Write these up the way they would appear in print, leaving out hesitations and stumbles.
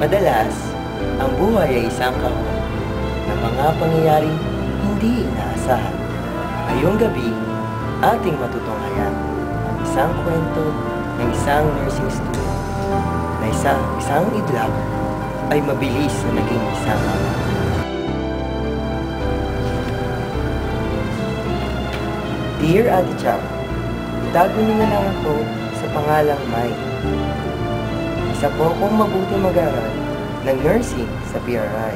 Madalas, ang buhay ay isang kahon ng mga pangyayaring hindi inaasahan. Ngayong gabi, ating matutunghayan ang isang kwento ng isang nursing student na isang idlak ay mabilis na naging isang ama. Dear Ate Chap, itago niyo na lang ako sa pangalang Mike. Isa po akong mabuti mag-aral ng nursing sa PRI.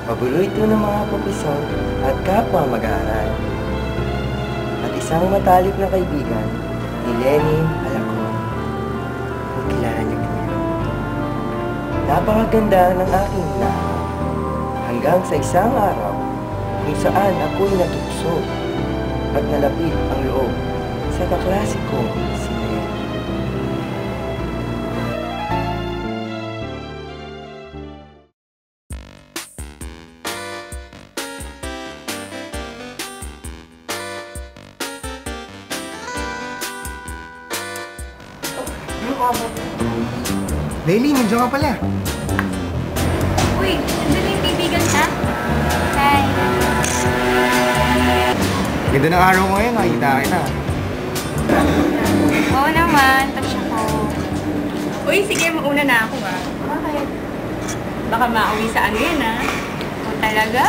Pabulo ito ng mga profesor at kapwa mag-aaral. At isang matalik na kaibigan ni Lenny Alacon. Kung kilala niyo niya. Napakaganda ng aking hinahanap. Hanggang sa isang araw kung saan ako'y natukso at nalapit ang loob sa kaklase kong si Lenny. Lenny, nandiyan ka pala. Uy, nandiyan yung kaibigan ka? Hi. Ganda ng araw mo ngayon, nakikita kita. Oo naman, touch ako. Uy, sige, mauna na ako ah. Bakit? Baka mauwi sa ano yan ah. O talaga?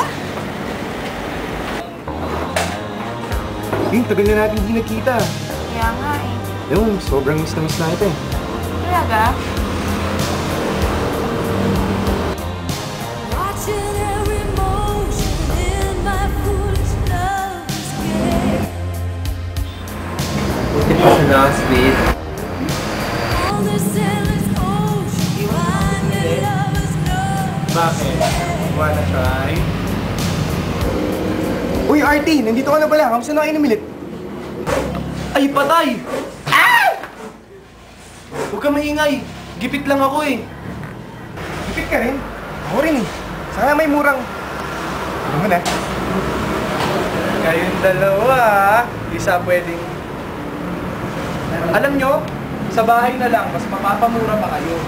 Tagal na natin hindi nagkita. Kaya nga eh. Yung, sobrang miss na kita eh. Talaga? Buti pa sa last bit. Bakit? Wanna try? Uy, Artie! Nandito ka na pala. Kamusta na kayo namilit? Ay, patay! Ah! Huwag ka maingay. Gipit lang ako eh. Ipit ka rin. Ako rin eh. Sana may murang... Ano mo na? Kayong dalawa, isa pwedeng... Alam nyo, sa bahay na lang, mas mapapamura pa kayo.